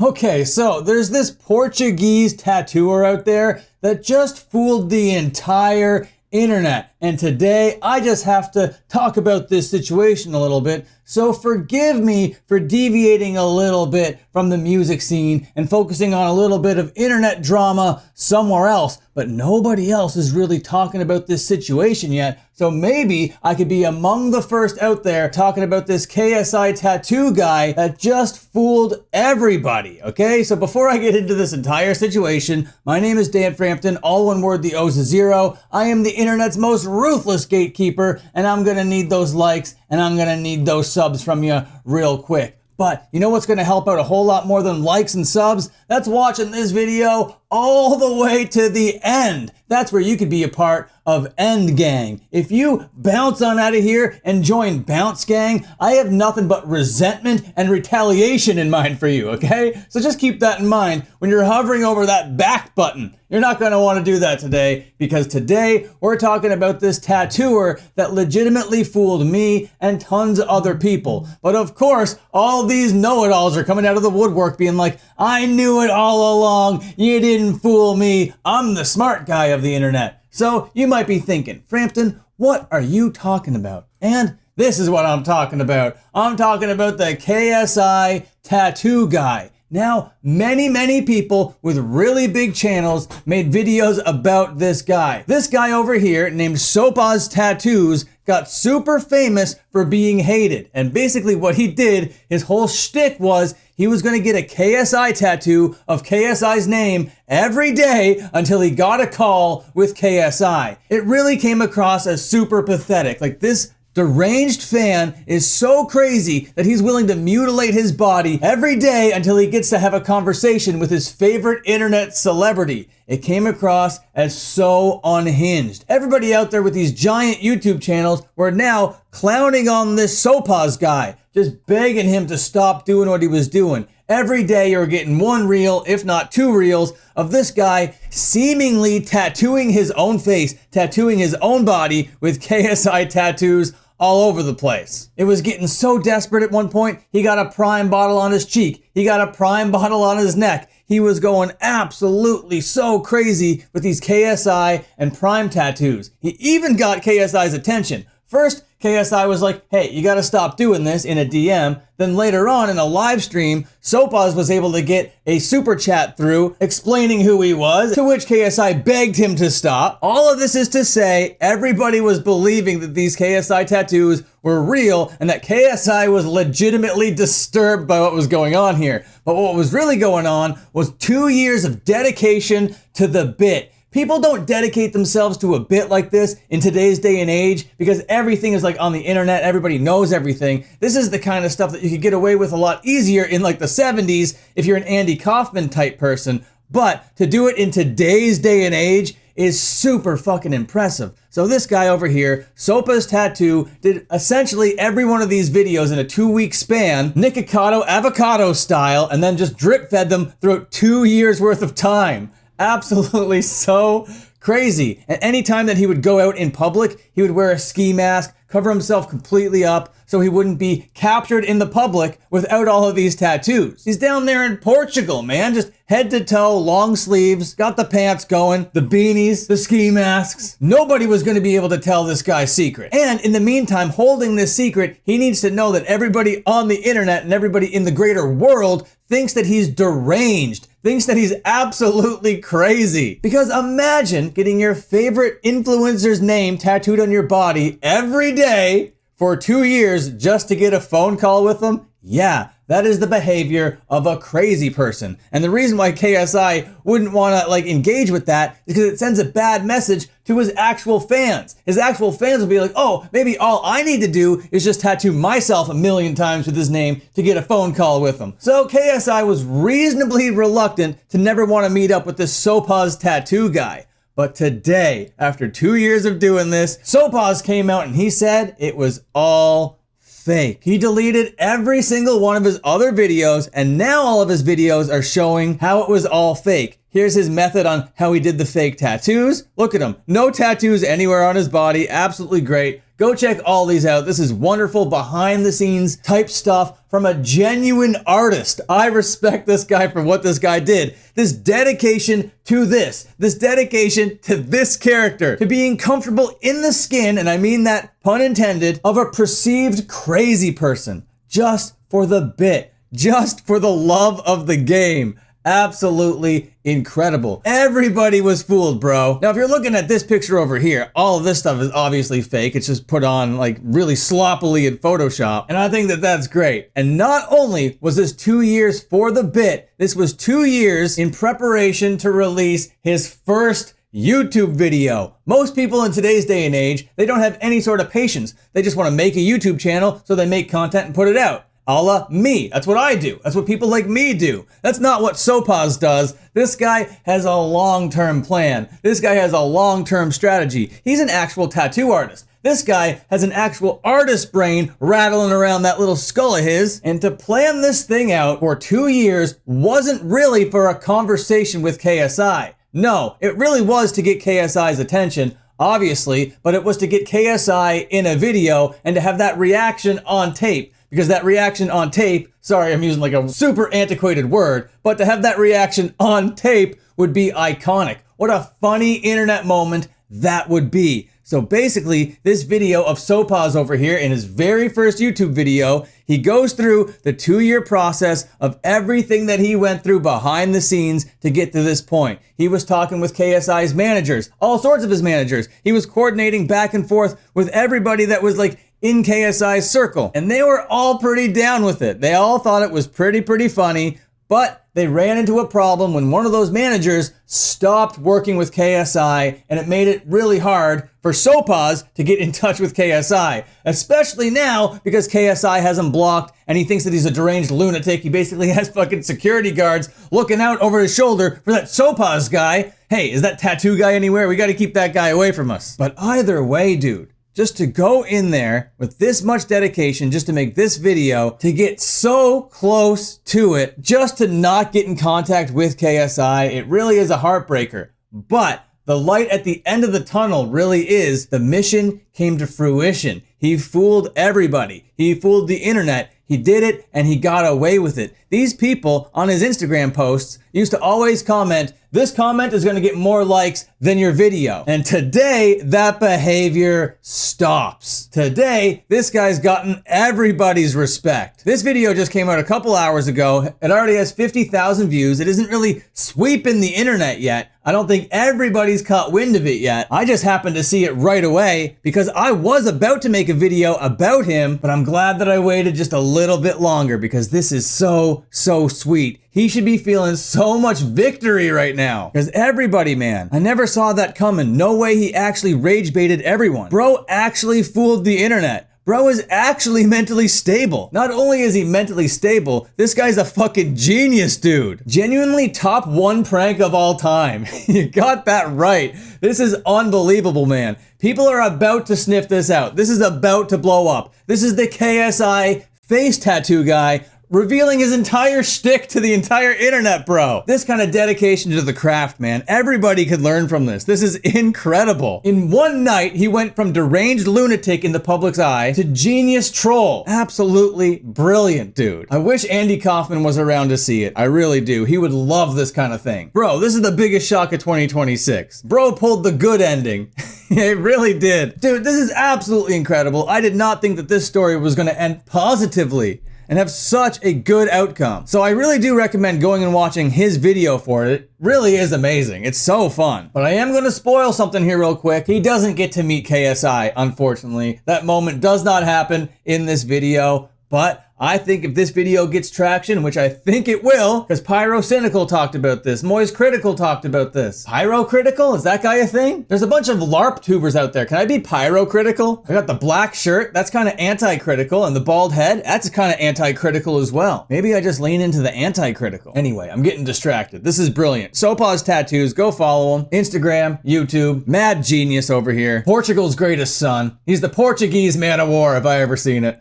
Okay, so there's this Portuguese tattooer out there that just fooled the entire internet. And today I just have to talk about this situation a little bit. So forgive me for deviating a little bit from the music scene and focusing on a little bit of internet drama somewhere else. But nobody else is really talking about this situation yet. So maybe I could be among the first out there talking about this KSI tattoo guy that just fooled everybody. Okay, so before I get into this entire situation, my name is Dan Frampton, all one word, the O's a zero. I am the internet's most ruthless gatekeeper, and I'm gonna need those likes and I'm gonna need those subs from you real quick. But you know what's gonna help out a whole lot more than likes and subs? That's watching this video all the way to the end. That's where you could be a part of End Gang. If you bounce on out of here and join Bounce Gang, I have nothing but resentment and retaliation in mind for you, okay? So just keep that in mind when you're hovering over that back button. You're not gonna wanna do that today, because today we're talking about this tattooer that legitimately fooled me and tons of other people. But of course, all these know-it-alls are coming out of the woodwork being like, I knew it all along, you didn't fool me, I'm the smart guy of the internet. So you might be thinking, Frampton, what are you talking about? And this is what I'm talking about. I'm talking about the KSI tattoo guy. Now, many people with really big channels made videos about this guy. This guy over here, named Sopas Tattoos, got super famous for being hated. And basically what he did, his whole shtick was he was gonna get a KSI tattoo of KSI's name every day until he got a call with KSI. It really came across as super pathetic. Like, this deranged fan is so crazy that he's willing to mutilate his body every day until he gets to have a conversation with his favorite internet celebrity. It came across as so unhinged. Everybody out there with these giant YouTube channels were now clowning on this Sopas guy, just begging him to stop doing what he was doing. Every day you're getting one reel, if not two reels, of this guy seemingly tattooing his own face, tattooing his own body with KSI tattoos all over the place. It was getting so desperate at one point, he got a Prime bottle on his cheek. He got a Prime bottle on his neck. He was going absolutely so crazy with these KSI and Prime tattoos. He even got KSI's attention. First, KSI was like, hey, you gotta stop doing this, in a DM. Then later on in a live stream, Sopas was able to get a super chat through explaining who he was, to which KSI begged him to stop. All of this is to say, everybody was believing that these KSI tattoos were real and that KSI was legitimately disturbed by what was going on here. But what was really going on was 2 years of dedication to the bit. People don't dedicate themselves to a bit like this in today's day and age because everything is like on the internet, everybody knows everything. This is the kind of stuff that you could get away with a lot easier in like the 70s if you're an Andy Kaufman type person. But to do it in today's day and age is super fucking impressive. So this guy over here, Sopas Tattoo, did essentially every one of these videos in a 2-week span, Nikocado avocado style, and then just drip fed them throughout 2 years worth of time. Absolutely so crazy. And any time that he would go out in public, he would wear a ski mask, cover himself completely up so he wouldn't be captured in the public without all of these tattoos. He's down there in Portugal, man, just head to toe, long sleeves, got the pants going, the beanies, the ski masks. Nobody was going to be able to tell this guy's secret. And in the meantime, holding this secret, he needs to know that everybody on the internet and everybody in the greater world thinks that he's deranged, thinks that he's absolutely crazy. Because imagine getting your favorite influencer's name tattooed on your body every day for 2 years just to get a phone call with them. Yeah, that is the behavior of a crazy person. And the reason why KSI wouldn't want to engage with that is because it sends a bad message to his actual fans. His actual fans will be like, oh, maybe all I need to do is just tattoo myself 1,000,000 times with his name to get a phone call with him. So KSI was reasonably reluctant to never want to meet up with this Sopas tattoo guy. But today, after 2 years of doing this, Sopas came out and he said it was all fake. He deleted every single one of his other videos, and now all of his videos are showing how it was all fake. Here's his method on how he did the fake tattoos. Look at him. No tattoos anywhere on his body. Absolutely great. Go check all these out. This is wonderful behind the scenes type stuff from a genuine artist. I respect this guy for what this guy did. This dedication to this dedication to this character, to being comfortable in the skin, and I mean that pun intended, of a perceived crazy person, just for the bit, just for the love of the game. Absolutely incredible. Everybody was fooled, bro. Now, if you're looking at this picture over here, all of this stuff is obviously fake. It's just put on like really sloppily in Photoshop. And I think that that's great. And not only was this 2 years for the bit, this was 2 years in preparation to release his first YouTube video. Most people in today's day and age, they don't have any sort of patience. They just want to make a YouTube channel, so they make content and put it out. A la me. That's what I do. That's what people like me do. That's not what Sopas does. This guy has a long-term plan. This guy has a long-term strategy. He's an actual tattoo artist. This guy has an actual artist brain rattling around that little skull of his. And to plan this thing out for 2 years wasn't really for a conversation with KSI. No, it really was to get KSI's attention, obviously, but it was to get KSI in a video and to have that reaction on tape. Because that reaction on tape, sorry, I'm using like a super antiquated word, but to have that reaction on tape would be iconic. What a funny internet moment that would be. So basically, this video of Sopas over here in his very first YouTube video, he goes through the 2-year process of everything that he went through behind the scenes to get to this point. He was talking with KSI's managers, all sorts of his managers. He was coordinating back and forth with everybody that was like in KSI's circle. And they were all pretty down with it. They all thought it was pretty funny, but they ran into a problem when one of those managers stopped working with KSI, and it made it really hard for Sopas to get in touch with KSI, especially now because KSI has him blocked and he thinks that he's a deranged lunatic. He basically has fucking security guards looking out over his shoulder for that Sopas guy. Hey, is that tattoo guy anywhere? We gotta keep that guy away from us. But either way, dude, just to go in there with this much dedication, just to make this video, to get so close to it, just to not get in contact with KSI, it really is a heartbreaker. But the light at the end of the tunnel really is the mission came to fruition. He fooled everybody. He fooled the internet. He did it and he got away with it. These people on his Instagram posts used to always comment, "This comment is going to get more likes than your video." And today, that behavior stops. Today, this guy's gotten everybody's respect. This video just came out a couple hours ago. It already has 50,000 views. It isn't really sweeping the internet yet. I don't think everybody's caught wind of it yet. I just happened to see it right away because I was about to make a video about him, but I'm glad that I waited just a little bit longer because this is so sweet. He should be feeling so much victory right now. Because everybody, man, I never saw that coming. No way he actually rage baited everyone. Bro actually fooled the internet. Bro is actually mentally stable. Not only is he mentally stable, this guy's a fucking genius, dude. Genuinely top 1 prank of all time. You got that right. This is unbelievable, man. People are about to sniff this out. This is about to blow up. This is the KSI face tattoo guy revealing his entire shtick to the entire internet, bro. This kind of dedication to the craft, man. Everybody could learn from this. This is incredible. In one night, he went from deranged lunatic in the public's eye to genius troll. Absolutely brilliant, dude. I wish Andy Kaufman was around to see it. I really do. He would love this kind of thing. Bro, this is the biggest shock of 2026. Bro pulled the good ending. It really did. Dude, this is absolutely incredible. I did not think that this story was gonna end positively and have such a good outcome. So I really do recommend going and watching his video for it. It really is amazing. It's so fun. But I am gonna spoil something here real quick. He doesn't get to meet KSI, unfortunately. That moment does not happen in this video, but I think if this video gets traction, which I think it will, because Pyrocynical talked about this, Moist Critical talked about this. Pyrocritical? Is that guy a thing? There's a bunch of LARP tubers out there. Can I be pyrocritical? I got the black shirt, that's kind of anti-critical, and the bald head, that's kind of anti-critical as well. Maybe I just lean into the anti-critical. Anyway, I'm getting distracted. This is brilliant. Sopas Tattoos, go follow him. Instagram, YouTube, mad genius over here. Portugal's greatest son. He's the Portuguese man of war, if I ever seen it.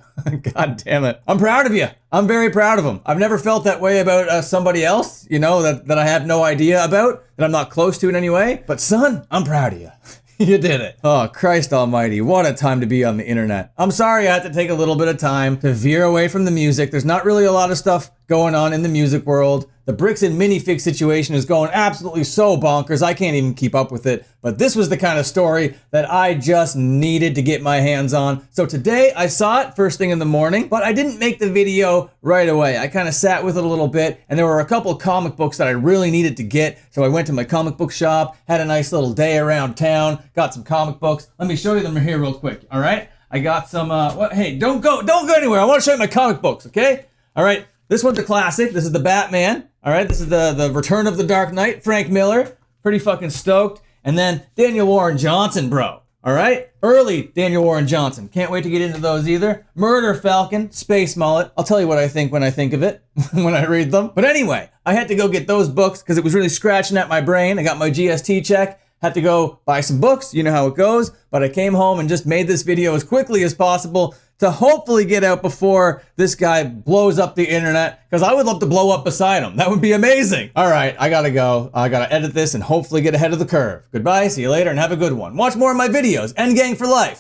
God damn it. I'm proud of you. I'm very proud of him. I've never felt that way about somebody else, you know, that I have no idea about, that I'm not close to in any way. But son, I'm proud of you. You did it. Oh, Christ almighty, what a time to be on the internet. I'm sorry I had to take a little bit of time to veer away from the music. There's not really a lot of stuff going on in the music world. The bricks and minifig situation is going absolutely so bonkers, I can't even keep up with it. But this was the kind of story that I just needed to get my hands on. So today I saw it first thing in the morning, but I didn't make the video right away. I kind of sat with it a little bit, and there were a couple comic books that I really needed to get. So I went to my comic book shop, had a nice little day around town, got some comic books. Let me show you them here real quick, all right? I got some, hey, don't go anywhere. I want to show you my comic books, okay? All right, this one's a classic. This is the Batman. All right, this is the Return of the Dark Knight, Frank Miller. Pretty fucking stoked. And then Daniel Warren Johnson, bro. All right, early Daniel Warren Johnson. Can't wait to get into those either. Murder Falcon, Space Mullet. I'll tell you what I think when I think of it, when I read them. But anyway, I had to go get those books because it was really scratching at my brain. I got my GST check. Had to go buy some books, you know how it goes, but I came home and just made this video as quickly as possible to hopefully get out before this guy blows up the internet, because I would love to blow up beside him. That would be amazing. All right, I gotta go. I gotta edit this and hopefully get ahead of the curve. Goodbye, see you later, and have a good one. Watch more of my videos. Endgang for life.